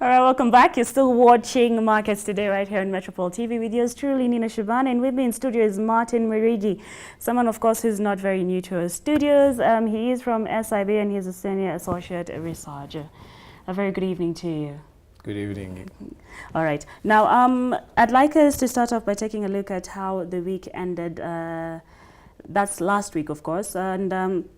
All right, welcome back. You're still watching Markets Today right here on Metropole TV with yours truly, Nina Shaban, and with me in studio is Martin Marigi, someone, of course, who's not very new to our studios. He is from SIB and he's a senior associate researcher. A very good evening to you. Good evening. All right. Now, I'd like us to start off by taking a look at how the week ended. That's last week, of course, and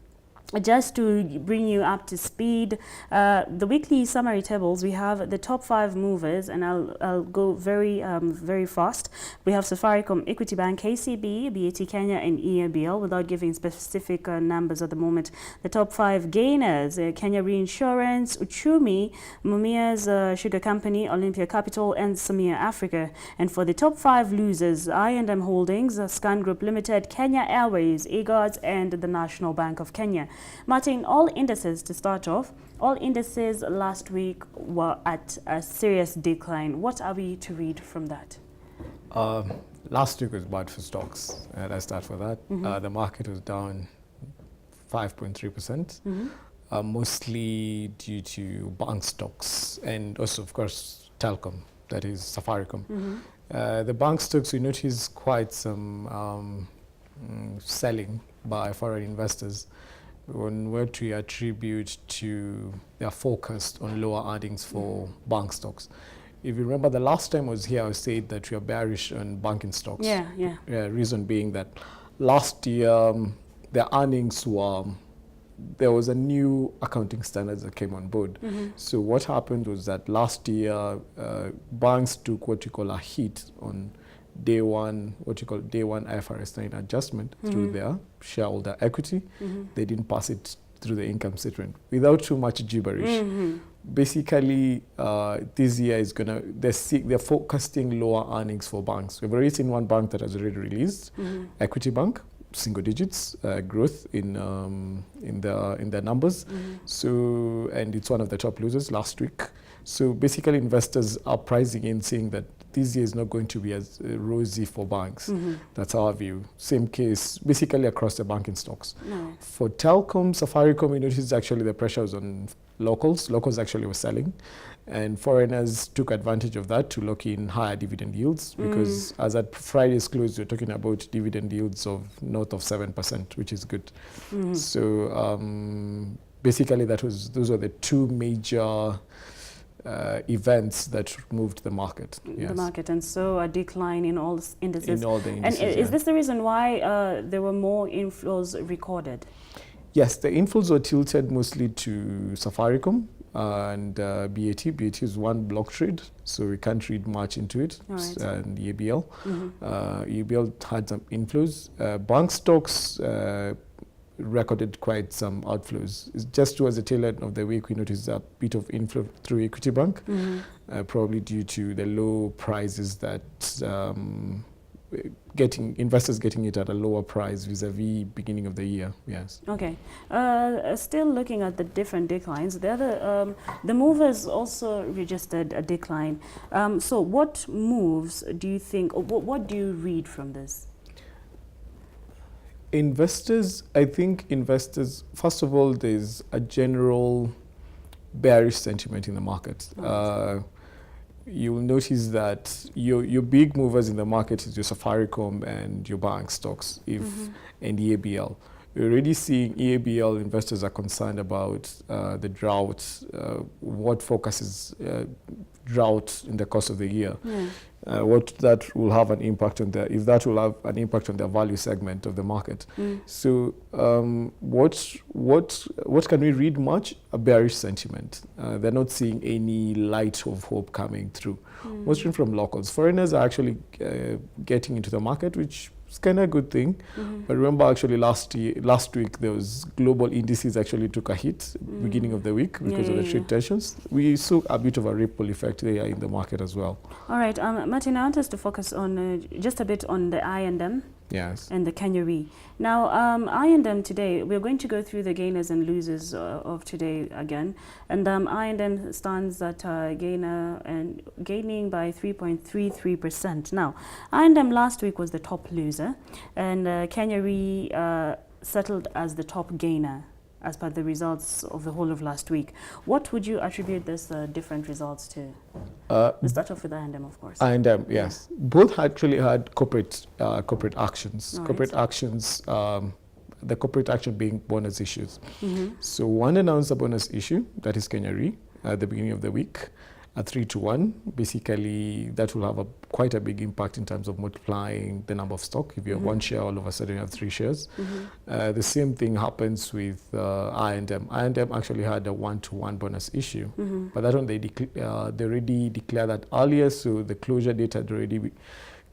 just to bring you up to speed, the weekly summary tables, we have the top 5 movers, and I'll go very fast. We have Safaricom, Equity Bank, KCB, BAT Kenya, and EABL, without giving specific numbers at the moment. The top 5 gainers, Kenya Reinsurance, Uchumi, Mumia's Sugar Company, Olympia Capital, and Samia Africa. And for the top 5 losers, I&M Holdings, Scan Group Limited, Kenya Airways, EGODS, and the National Bank of Kenya. Martin, all indices to start off, all indices last week were at a serious decline. What are we to read from that? Last week was bad for stocks. Let's start with that. The market was down 5.3%, mostly due to bank stocks and also, of course, Telcom, that is Safaricom. The bank stocks, we noticed quite some selling by foreign investors on what we attribute to their focus on lower earnings for bank stocks. If you remember, the last time I was here, I said that we are bearish on banking stocks. Reason being that last year, their earnings were, there was a new accounting standards that came on board. So what happened was that last year, banks took what you call a hit on day one, what you call day one IFRS 9 adjustment through their shareholder equity. They didn't pass it through the income statement without too much gibberish. Basically, this year is gonna, they're forecasting lower earnings for banks. We've already seen one bank that has already released, Equity Bank, single digits growth in their numbers. So, and it's one of the top losers last week. So basically, investors are pricing in, saying that this year is not going to be as rosy for banks. That's our view. Same case, basically across the banking stocks. For Telcom, Safaricom, we noticed actually the pressures on locals. Locals actually were selling, and foreigners took advantage of that to lock in higher dividend yields, because as at Friday's close, we're talking about dividend yields of north of 7%, which is good. So basically, those are the two major events that moved the market. The market, and so a decline in all indices. In all the indices. And is this the reason why there were more inflows recorded? Yes, the inflows were tilted mostly to Safaricom and BAT. BAT is one block trade, so we can't read much into it. And EABL. EABL had some inflows. Bank stocks recorded quite some outflows. It's just towards the tail end of the week, we noticed a bit of inflow through Equity Bank, probably due to the low prices that investors getting it at a lower price vis-a-vis beginning of the year. Yes. Okay. Still looking at the different declines, the movers also registered a decline. So what moves do you think, or what do you read from this? Investors, I think investors, first of all, there's a general bearish sentiment in the market. You'll notice that your big movers in the market is your Safaricom and your bank stocks, and EABL. We're already seeing EABL investors are concerned about the drought, what focuses drought in the course of the year. What that will have an impact on if that will have an impact on their value segment of the market. So what can we read much? A bearish sentiment. They're not seeing any light of hope coming through. Mostly from locals. Foreigners are actually getting into the market, which is kind of a good thing. But remember, actually last week, there was global indices actually took a hit beginning of the week because of the trade tensions. We saw a bit of a ripple effect there in the market as well. All right, Martin, I want us to focus on just a bit on the I&M. Yes. And the Kenya Re. Now, I&M today, we're going to go through the gainers and losers of today again. And I&M stands at gainer and gaining by 3.33%. Now, I&M last week was the top loser, and Kenya Re settled as the top gainer. as per the results of the whole of last week. What would you attribute this different results to? We'll start off with I&M, of course. I&M, yes. Yeah. Both actually had corporate actions. All corporate right. actions, the corporate action being bonus issues. Mm-hmm. So one announced a bonus issue, that is Kirimi, at the beginning of the week, at 3-1. Basically, that will have quite a big impact in terms of multiplying the number of stock. If you have one share, all of a sudden you have 3 shares. The same thing happens with I&M. I&M actually had a 1-1 bonus issue, but that one they already declared that earlier, so the closure date had already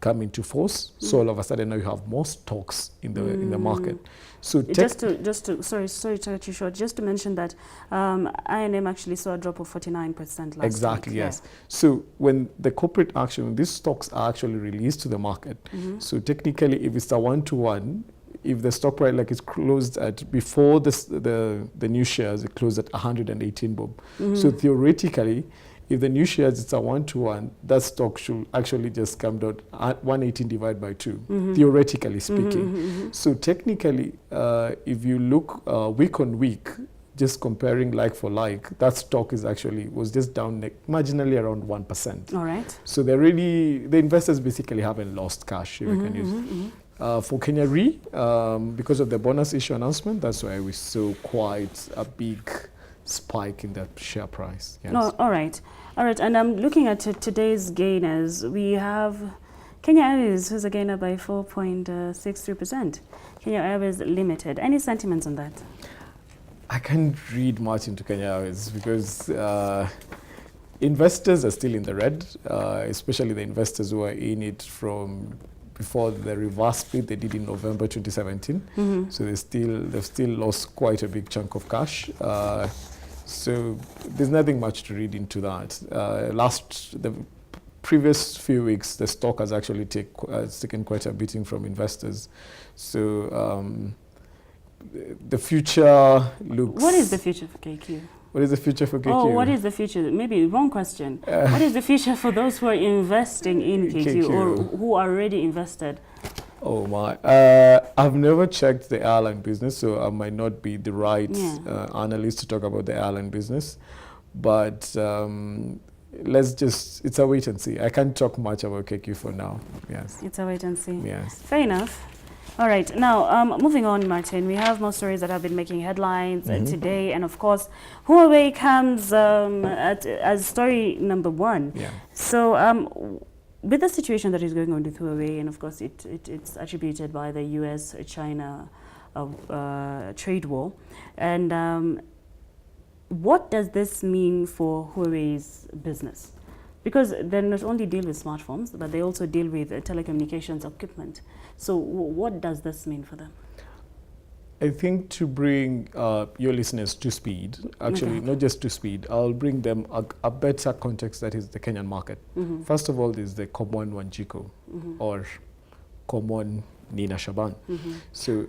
come into force. So all of a sudden now you have more stocks in the market. So sorry to cut you short. Just to mention that I&M actually saw a drop of 49% last week. Exactly, yes. Yeah. So when the corporate action, these stocks are actually released to the market. So technically, if it's a 1-1, if the stock price like is closed at before the new shares, it closed at 118 bob. So theoretically, if the new shares it's a 1-1, that stock should actually just come down at 118 divided by 2, theoretically speaking. So technically, if you look week on week, just comparing like for like, that stock was just down marginally around 1%. All right. So the investors basically haven't lost cash, if we can use. For Kenya Re, because of the bonus issue announcement, that's why we saw quite a big spike in the share price. Yes. No, all right. All right, and I'm looking at today's gainers. We have Kenya Airways, who's a gainer by 4.63%. Kenya Airways Limited. Any sentiments on that? I can't read much into Kenya Airways because investors are still in the red, especially the investors who are in it from before the reverse split they did in November 2017. So they've still lost quite a big chunk of cash. So there's nothing much to read into that. The previous few weeks, the stock has actually taken quite a beating from investors. So the future looks... What is the future for KQ? What is the future for KQ? Oh, what is the future? Maybe wrong question. What is the future for those who are investing in KQ or who are already invested? Oh my! I've never checked the airline business, so I might not be the right analyst to talk about the airline business. But it's a wait and see. I can't talk much about KQ for now. Yes. It's a wait and see. Yes. Fair enough. All right. Now, moving on, Martin, we have more stories that have been making headlines today. And of course, Huawei comes as story number 1. Yeah. So, with the situation that is going on with Huawei, and of course it's attributed by the US-China trade war, and what does this mean for Huawei's business? Because they not only deal with smartphones, but they also deal with telecommunications equipment. So what does this mean for them? I think to bring your listeners to speed, actually not just to speed, I'll bring them a better context that is the Kenyan market. First of all, there's the common Wanjiko or common Nina Shaban. So,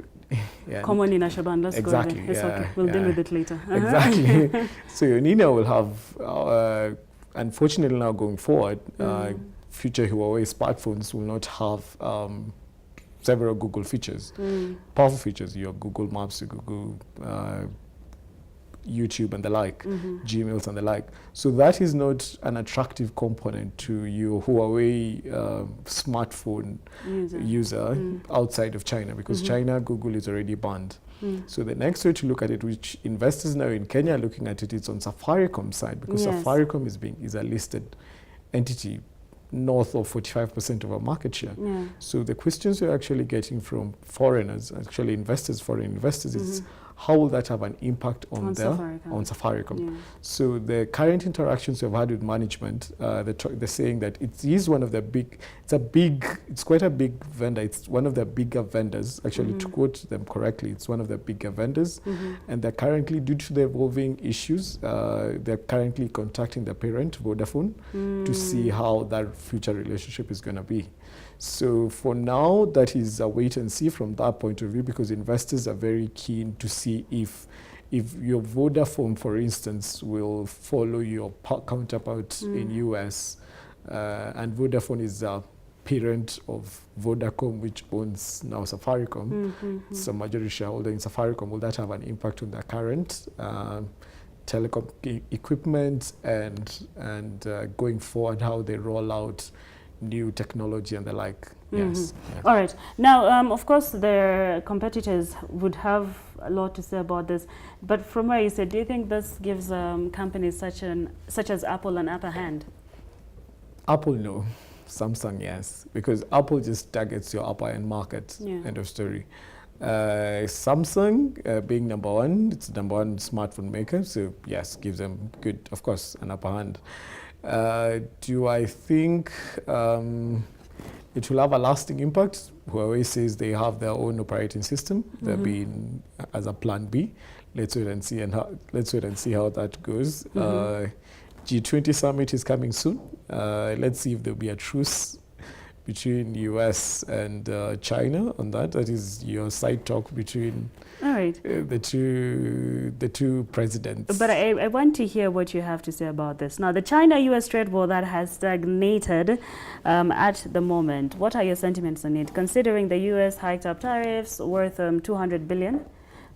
yeah. Common Nina Shaban, let's go there. It's okay, we'll deal with it later. Exactly. So Nina will have, unfortunately now going forward, future Huawei smartphones will not have several Google features, powerful features, your Google Maps, your Google YouTube and the like, Gmails and the like. So that is not an attractive component to your Huawei smartphone user outside of China, because China, Google is already banned. So the next way to look at it, which investors now in Kenya are looking at it, is on Safaricom side, because Safaricom is a listed entity, north of 45% of our market share. So the questions we're actually getting from foreigners, actually investors, foreign investors, is how will that have an impact on Safaricom? So the current interactions we've had with management, they're saying that it is one of the big, it's quite a big vendor. It's one of the bigger vendors, actually, to quote them correctly, it's one of the bigger vendors. And they're currently, due to the evolving issues, they're currently contacting the parent, Vodafone, to see how that future relationship is going to be. So for now, that is a wait and see from that point of view, because investors are very keen to see if your Vodafone, for instance, will follow your counterpart in US, and Vodafone is a parent of Vodacom, which owns now Safaricom, it's a majority shareholder in Safaricom. Will that have an impact on their current telecom equipment and going forward, how they roll out new technology and the like? Yes. Yeah. All right. Now, of course, their competitors would have a lot to say about this. But from where you said, do you think this gives companies such as Apple an upper hand? Apple, no. Samsung, yes. Because Apple just targets your upper end market. Yeah. End of story. Samsung, being number one, it's the number one smartphone maker. So, yes, gives them good, of course, an upper hand. Do I think it will have a lasting impact? Huawei says they have their own operating system. They're being as a plan B. Let's wait and see how that goes. G20 summit is coming soon. Let's see if there'll be a truce between US and China on that. That is your side talk between the two presidents. But I want to hear what you have to say about this. Now, the China-US trade war that has stagnated at the moment, what are your sentiments on it? Considering the US hiked up tariffs worth 200 billion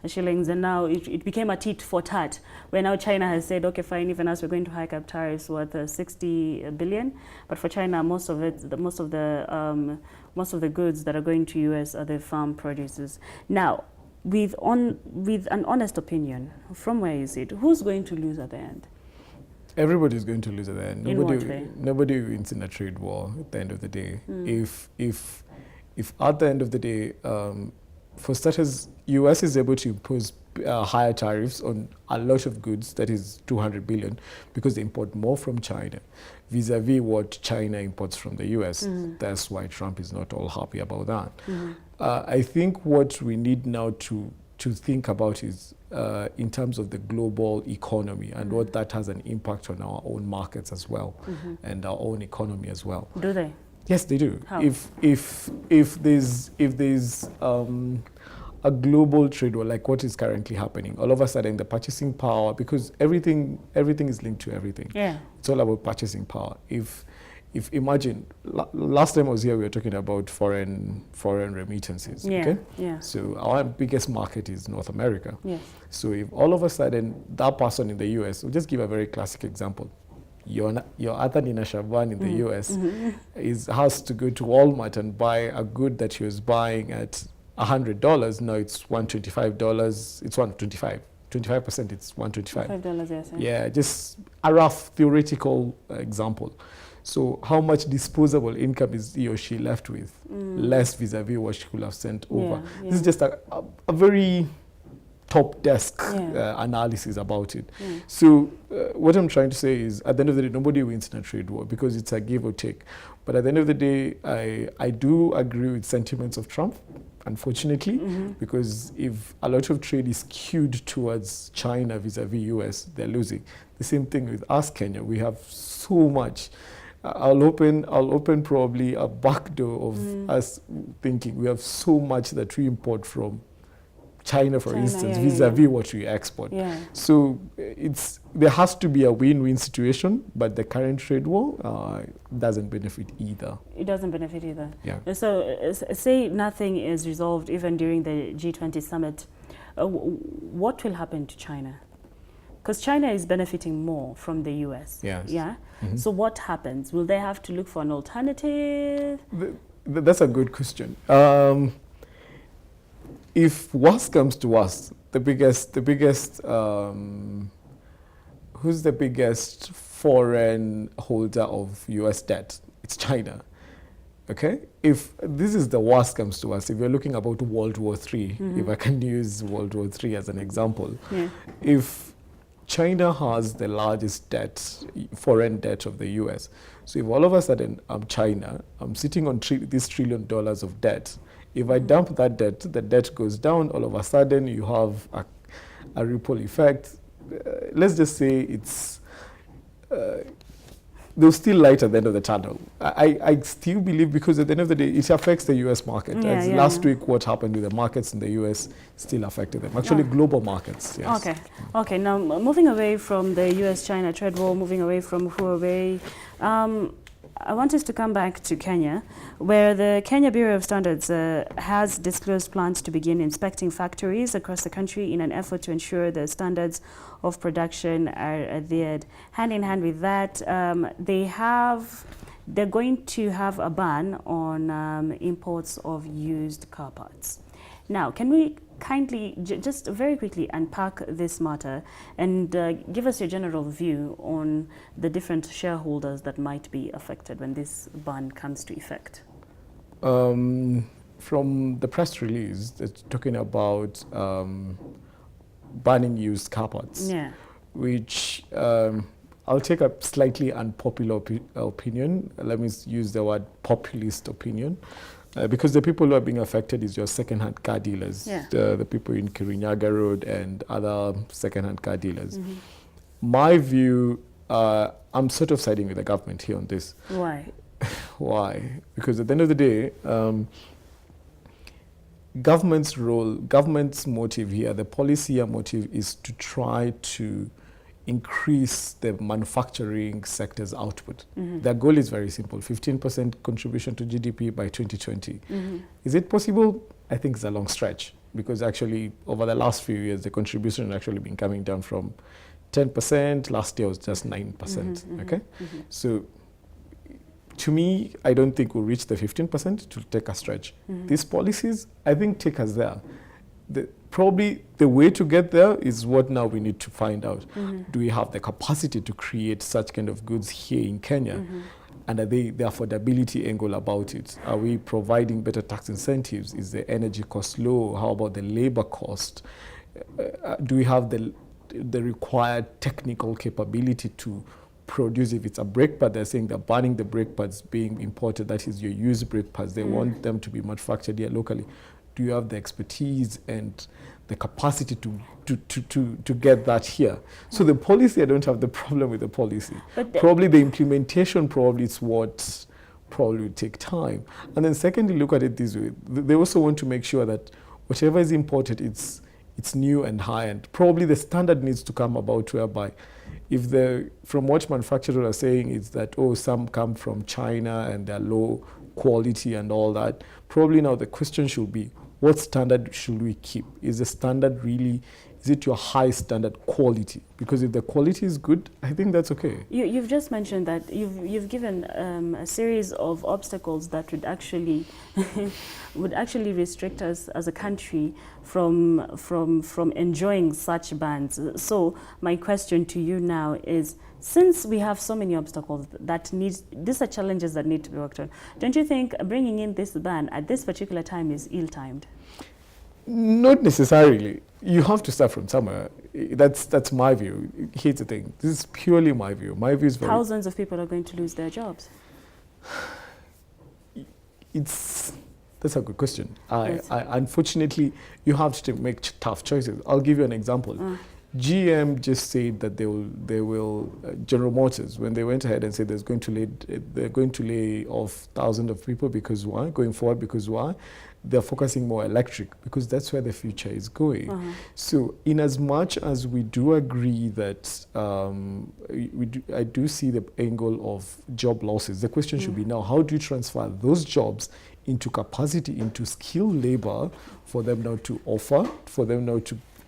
shillings, and now it became a tit for tat, where now China has said, okay, fine, even us, we're going to hike up tariffs worth 60 billion. But for China, most of the goods that are going to US are the farm produces. Now, with an honest opinion, from where you sit, who's going to lose at the end? Everybody's going to lose at the end. In what way? Nobody wins in a trade war at the end of the day. If at the end of the day, for starters, US is able to impose higher tariffs on a lot of goods, that is 200 billion, because they import more from China, vis-a-vis what China imports from the US. That's why Trump is not all happy about that. I think what we need now to think about is in terms of the global economy and what that has an impact on our own markets as well, and our own economy as well. Do they? Yes, they do. How? If there's a global trade war like what is currently happening, all of a sudden the purchasing power, because everything is linked to everything. Yeah. It's all about purchasing power. If imagine last time I was here, we were talking about foreign remittances. Yeah. Okay. Yeah. So our biggest market is North America. Yes. So if all of a sudden that person in the US, we'll just give a very classic example. Your Athanina Shaban in the US has to go to Walmart and buy a good that he was buying at $100. Now it's $125. It's $125. 25%. It's $125. $5, yes. Yeah, just a rough theoretical example. So how much disposable income is he or she left with? Less vis-a-vis what she could have sent over. Yeah. This is just a very top desk analysis about it. So what I'm trying to say is, at the end of the day, nobody wins in a trade war because it's a give or take. But at the end of the day, I do agree with sentiments of Trump, unfortunately, because if a lot of trade is skewed towards China vis-a-vis US, they're losing. The same thing with us, Kenya. We have so much. I'll open probably a back door of us thinking we have so much that we import from China, for instance, vis-a-vis what we export. Yeah. So there has to be a win-win situation, but the current trade war doesn't benefit either. It doesn't benefit either. Yeah. So say nothing is resolved even during the G20 summit. What will happen to China? Because China is benefiting more from the US. Yes. Yeah. So what happens? Will they have to look for an alternative? That's a good question. If worse comes to worse, who's the biggest foreign holder of US debt? It's China. Okay? If this is the worst comes to worst, if you're looking about World War III, if I can use World War III as an example, if China has the largest debt, foreign debt of the US, so if all of a sudden I'm China, I'm sitting on this $1 trillion of debt. If I dump that debt, the debt goes down. All of a sudden, you have a ripple effect. Let's just say it's there's still light at the end of the tunnel. I still believe, because at the end of the day, it affects the US market. Last week, what happened with the markets in the US still affected them. Actually, global markets, yes. Okay, now moving away from the US-China trade war, moving away from Huawei, I want us to come back to Kenya, where the Kenya Bureau of Standards has disclosed plans to begin inspecting factories across the country in an effort to ensure the standards of production are adhered. Hand in hand with that, they're going to have a ban on imports of used car parts. Now, can we kindly just very quickly unpack this matter and give us your general view on the different shareholders that might be affected when this ban comes to effect? From the press release, it's talking about banning used car parts, Yeah. which I'll take a slightly unpopular opinion. Let me use the word populist opinion. Because the people who are being affected is your second-hand car dealers, Yeah. the people in Kirinyaga Road and other second-hand car dealers. My view, I'm sort of siding with the government here on this. Why? Why? Because at the end of the day, government's role, government's motive here, the policy motive is to try to increase the manufacturing sector's output. Their goal is very simple, 15% contribution to GDP by 2020. Is it possible? I think it's a long stretch, because actually over the last few years, the contribution has actually been coming down from 10%, last year was just 9%, okay? So to me, I don't think we'll reach the 15%, to take a stretch. These policies, I think, take us there. Probably the way to get there is what now we need to find out. Do we have the capacity to create such kind of goods here in Kenya? And are they the affordability angle about it? Are we providing better tax incentives? Is the energy cost low? How about the labor cost? Do we have the required technical capability to produce? If it's a brake pad, they're saying they're banning the brake pads being imported. That is your used brake pads. They want them to be manufactured here locally. Do you have the expertise and the capacity to get that here? So the policy, I don't have the problem with the policy. Probably the implementation probably is what probably will take time. And then secondly, look at it this way. They also want to make sure that whatever is imported, it's new and high-end. Probably the standard needs to come about whereby if from what manufacturers are saying is that, oh, some come from China and they're low quality and all that, probably now the question should be, what standard should we keep? Is the standard really, is it your high standard quality? Because if the quality is good, I think that's okay. You've just mentioned that you've given a series of obstacles that would actually restrict us as a country from enjoying such bans. So my question to you now is, since we have so many obstacles these are challenges that need to be worked on, don't you think bringing in this ban at this particular time is ill-timed? Not necessarily. You have to start from somewhere. That's my view. Here's the thing. This is purely my view. My view is very... Thousands of people are going to lose their jobs. That's a good question. Unfortunately, you have to make tough choices. I'll give you an example. GM just said that they will General Motors, when they went ahead and said they're going to lay off thousands of people, because why? Going forward, because why? They're focusing more electric, because that's where the future is going. So in as much as we do agree that I do see the angle of job losses, the question should be now, how do you transfer those jobs into capacity, into skilled labor for them now to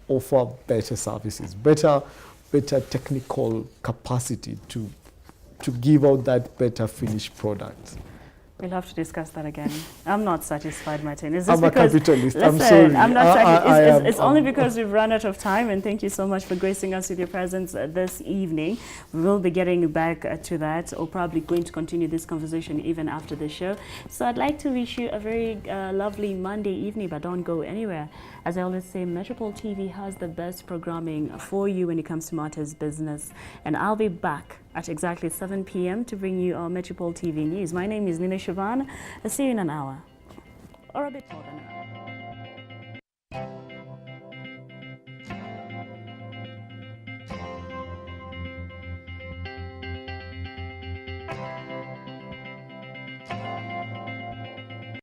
offer better services, better technical capacity to give out that better finished product. We'll have to discuss that again. I'm not satisfied, Martin. I'm a capitalist. Listen, I'm sorry. I'm not satisfied. It's only because we've run out of time, and thank you so much for gracing us with your presence this evening. We will be getting back to that, or probably going to continue this conversation even after the show. So I'd like to wish you a very lovely Monday evening, but don't go anywhere. As I always say, Metropole TV has the best programming for you when it comes to matters business. And I'll be back at exactly 7 p.m. to bring you our Metropole TV news. My name is Nina Siobhan. I'll see you in an hour, or a bit more than an hour.